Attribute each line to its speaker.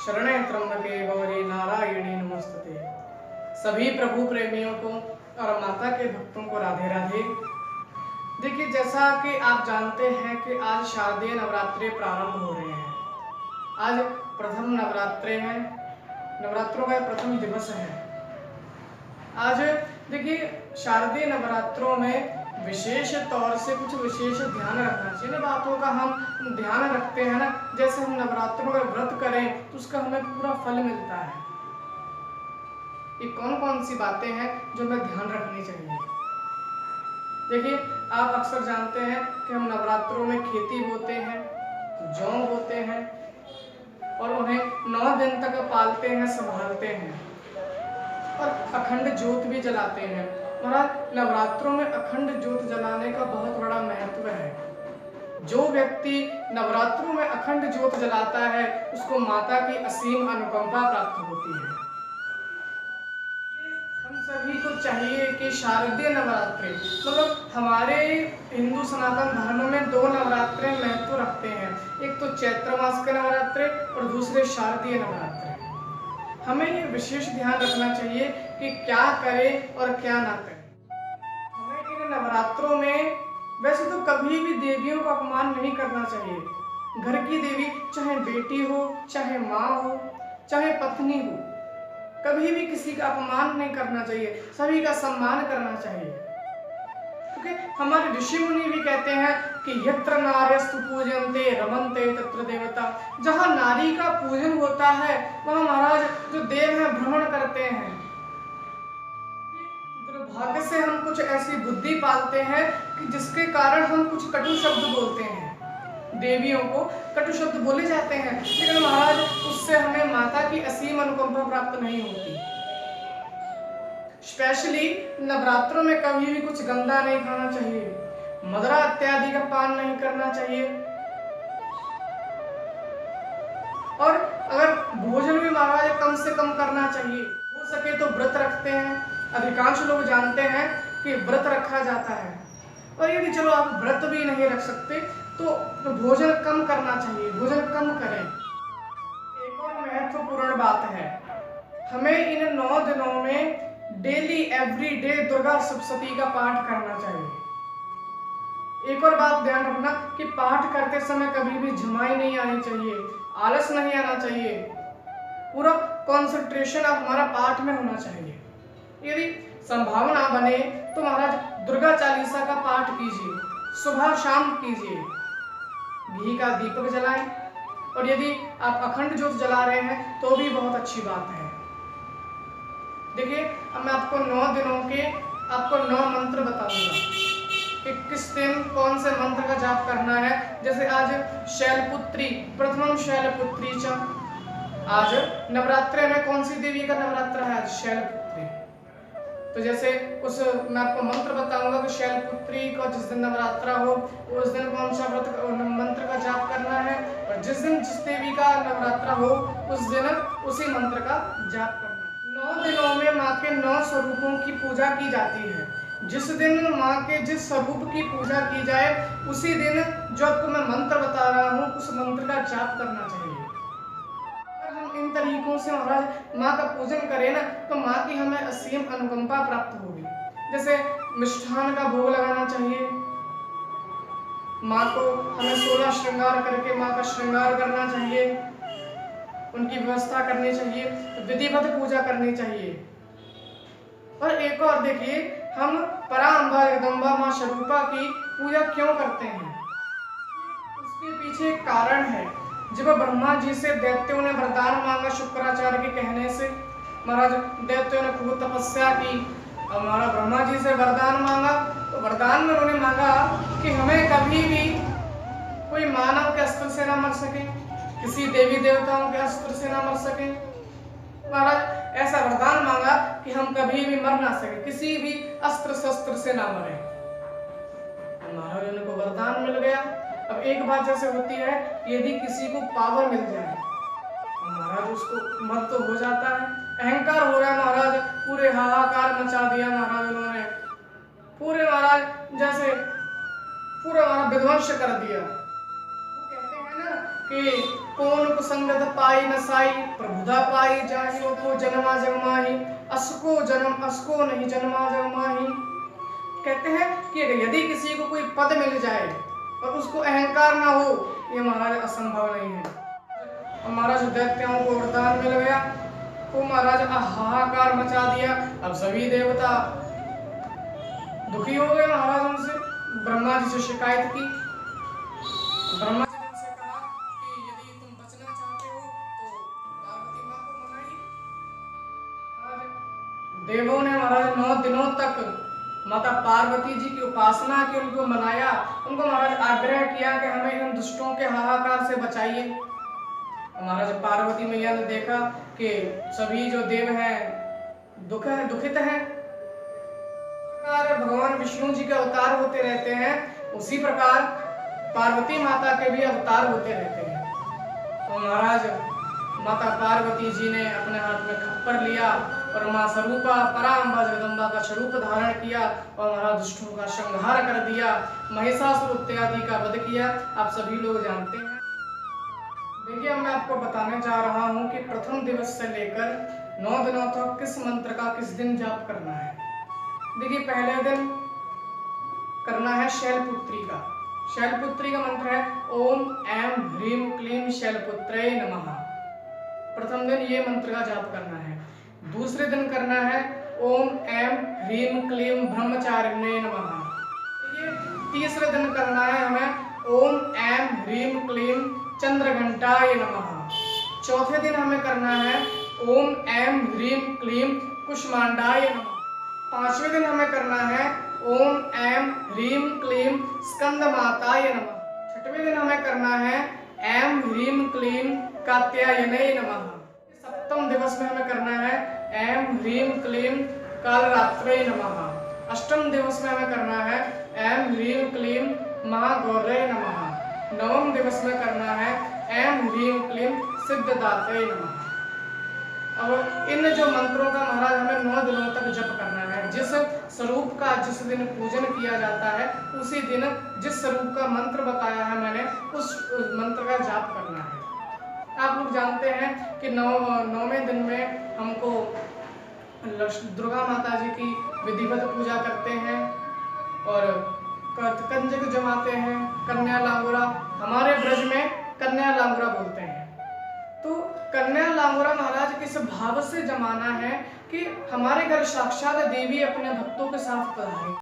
Speaker 1: शरणे त्र्यंबके गौरी नारायणी नमस्तुते। सभी प्रभु प्रेमियों को और माता के भक्तों को राधे राधे। देखिए, जैसा कि आप जानते हैं कि आज शारदीय नवरात्रि प्रारंभ हो रहे हैं। आज प्रथम नवरात्रि है, नवरात्रों का प्रथम दिवस है। आज देखिए, शारदीय नवरात्रों में विशेष तौर से कुछ विशेष ध्यान रखना चाहिए। इन बातों का हम ध्यान रखते हैं ना, जैसे हम नवरात्रों में व्रत करें तो उसका हमें पूरा फल मिलता है। ये कौन कौन सी बातें हैं जो हमें ध्यान रखनी चाहिए? देखिए, आप अक्सर जानते हैं कि हम नवरात्रों में खेती बोते हैं, जौ बोते हैं और उन्हें 9 दिन तक पालते हैं, संभालते हैं और अखंड ज्योत भी जलाते हैं। महाराज, नवरात्रों में अखंड ज्योत जलाने का बहुत बड़ा महत्व है। जो व्यक्ति नवरात्रों में अखंड ज्योत जलाता है उसको माता की असीम अनुकंपा प्राप्त होती है। हम सभी को चाहिए कि शारदीय नवरात्रि, मतलब हमारे हिंदू सनातन धर्म में 2 नवरात्रे महत्व रखते हैं। एक तो चैत्र मास के नवरात्रे और दूसरे शारदीय नवरात्रे। हमें ये विशेष ध्यान रखना चाहिए कि क्या करें और क्या ना करें। हमें इन नवरात्रों में वैसे तो कभी भी देवियों का अपमान नहीं करना चाहिए। घर की देवी चाहे बेटी हो, चाहे माँ हो, चाहे पत्नी हो, कभी भी किसी का अपमान नहीं करना चाहिए, सभी का सम्मान करना चाहिए। क्योंकि हमारे ऋषि मुनि भी कहते हैं कि यत्र नार्यस्तु पूजन्ते रमन्ते तत्र देवता। जहाँ नारी का पूजन होता है वहाँ महाराज जो देव हैं भ्रमण करते हैं। दुर्भाग्य से हम कुछ ऐसी बुद्धि पालते हैं कि जिसके कारण हम कुछ कटु शब्द बोलते हैं, देवियों को कटु शब्द बोले जाते हैं, लेकिन महाराज उससे हमें माता की असीम अनुकंपा प्राप्त नहीं होती। स्पेशली नवरात्रों में कभी भी कुछ गंदा नहीं खाना चाहिए, मदिरा इत्यादि का पान नहीं करना चाहिए। और अगर भोजन भी महाराज कम से कम करना चाहिए। हो सके तो व्रत रखते हैं, अधिकांश लोग जानते हैं कि व्रत रखा जाता है। और यदि चलो आप व्रत भी नहीं रख सकते तो भोजन कम करना चाहिए, भोजन कम करें। एक और महत्वपूर्ण बात है, हमें इन 9 दिनों में daily every day Durga Saptashati का पाठ करना चाहिए। एक और बात ध्यान रखना कि पाठ करते समय कभी भी झमाई नहीं आनी चाहिए, आलस नहीं आना चाहिए, पूरा कंसंट्रेशन अब हमारा पाठ में होना चाहिए। यदि संभावना बने तो महाराज दुर्गा चालीसा का पाठ कीजिए, सुबह शाम कीजिए, घी का दीपक जलाएं। और यदि आप अखंड ज्योत जला रहे हैं तो भी बहुत अच्छी बात है। देखिए, अब मैं आपको 9 दिनों के 9 मंत्र बताऊंगा कि किस दिन कौन से मंत्र का जाप करना है। जैसे आज शैलपुत्री, प्रथमम शैलपुत्री च, आज नवरात्रि में कौन सी देवी का नवरात्र है? आज शैलपुत्री। तो जैसे मैं आपको मंत्र बताऊंगा कि शैलपुत्री का जिस दिन नवरात्रा हो उस दिन कौन सा मंत्र का जाप करना है, और जिस दिन जिस देवी का नवरात्रा हो उस दिन उसी मंत्र का जाप करना है। 9 दिनों में माँ के 9 स्वरूपों की पूजा की जाती है। जिस दिन माँ के जिस स्वरूप की पूजा की जाए उसी दिन जो आपको मैं मंत्र बता रहा हूँ उस मंत्र का जाप करना चाहिए। अगर हम इन तरीकों से महाराज माँ का पूजन करें ना तो माँ की हमें असीम अनुकंपा प्राप्त होगी। जैसे मिष्ठान का भोग लगाना चाहिए, माँ को हमें 16 श्रृंगार करके माँ का श्रृंगार करना चाहिए, उनकी व्यवस्था करनी चाहिए, विधिवत पूजा करनी चाहिए। और एक और देखिए, हम परांबा जगदम्बा माँ स्वरूपा की पूजा क्यों करते हैं? उसके पीछे एक कारण है। जब ब्रह्मा जी से दैत्यों ने वरदान मांगा शुक्राचार्य के कहने से, महाराज दैत्यों ने खूब तपस्या की और महाराज ब्रह्मा जी से वरदान मांगा, तो वरदान में उन्होंने मांगा कि हमें कभी भी कोई मानव के अस्त्र से ना मर सके, किसी देवी देवताओं के अस्त्र से ना मर सके। महाराज ऐसा वरदान मांगा कि हम कभी भी मर ना सके, किसी भी अस्त्र शस्त्र से ना मरे। महाराज उनको वरदान मिल गया। अब एक बात जैसे होती है, यदि किसी को पावर मिल जाए महाराज उसको मत तो हो जाता है, अहंकार हो रहा है महाराज, पूरे हाहाकार मचा दिया महाराज उन्होंने, पूरे महाराज जैसे पूरा महाराज विध्वंस कर दिया। वो कहते हैं ना कि कौन कुसंगत पाई नसाई, प्रभुता पाई जाहि को जन्मा जगमाही, असको जन्म असको नहीं जन्मा जगमाही। कहते हैं कि यदि किसी को कोई पद मिल जाए और उसको अहंकार ना हो, ये महाराज असंभव नहीं है। और महाराज दैत्यों को वरदान मिल गया तो महाराज हाहाकार मचा दिया। अब सभी देवता दुखी हो गए महाराज उनसे, ब्रह्मा जी से शिकायत की। ब्रह्मा जी ने उनसे कहा कि यदि तुम बचना चाहते हो तो पार्वती माँ को मनाइए। देवों ने महाराज 9 दिनों तक माता पार्वती जी की उपासना की, उनको मनाया, उनको महाराज आग्रह किया कि हमें इन दुष्टों के हाहाकार से बचाइए। महाराज पार्वती मैया ने देखा कि सभी जो देव हैं दुखित हैं। भगवान विष्णु जी के अवतार होते रहते हैं, उसी प्रकार पार्वती माता के भी अवतार होते रहते हैं। तो महाराज माता पार्वती जी ने अपने हाथ में खप्पर लिया और मां स्वरूपा परांबा जगदम्बा का स्वरूप धारण किया और महाराज दुष्टों का संहार कर दिया, महिषासुर इत्यादि का वध किया। आप सभी लोग जानते हैं। देखिए, मैं आपको बताने जा रहा हूं कि प्रथम दिवस से लेकर 9 दिनों तक किस मंत्र का किस दिन जाप करना है। देखिए, पहले दिन करना है शैलपुत्री का। शैलपुत्री का मंत्र है ओम ऐं ह्रीं क्लीं शैलपुत्रे नमः। प्रथम दिन ये मंत्र का जाप करना है। दूसरे दिन करना है ओम ऐं ह्रीं क्लीं ब्रह्मचारिणे नमः। ये तीसरे दिन करना है हमें ओम ऐं ह्रीं क्लीं चंद्रघंटाय नमः। चौथे दिन हमें करना है ओम ऐं ह्रीं क्लीं कुष्मांडाय नमः। पांचवें दिन हमें करना है ओम ऐं ह्रीं क्लीं स्कंदमाताय नमः। छठवें दिन हमें करना है ऐं ह्रीं क्लीं कात्यायने नमः। सप्तम दिवस में हमें करना है ऐं ह्रीं क्लीं कालरात्रे नमः। अष्टम दिवस में हमें करना है ऐं ह्रीं क्लीं महागौरे नमः। नवम दिवस में करना है ऐं ह्रीं क्लीं सिद्धदात्रे नमः। अब इन जो मंत्रों का महाराज हमें 9 दिनों तक जप करना है। जिस स्वरूप का जिस दिन पूजन किया जाता है, उसी दिन जिस स्वरूप का मंत्र बताया है मैंने, उस मंत्र का जाप करना है। आप लोग जानते हैं कि 9वें दिन में हमको दुर्गा माता जी की विधिवत पूजा करते हैं और कंजक जमाते हैं, कन्या लांगुरा। हमारे ब्रज में कन्या लांगुरा बोलते हैं। तो कन्या लांगुरा महाराज किस भाव से जमाना है कि हमारे घर साक्षात देवी अपने भक्तों के साथ पधारे।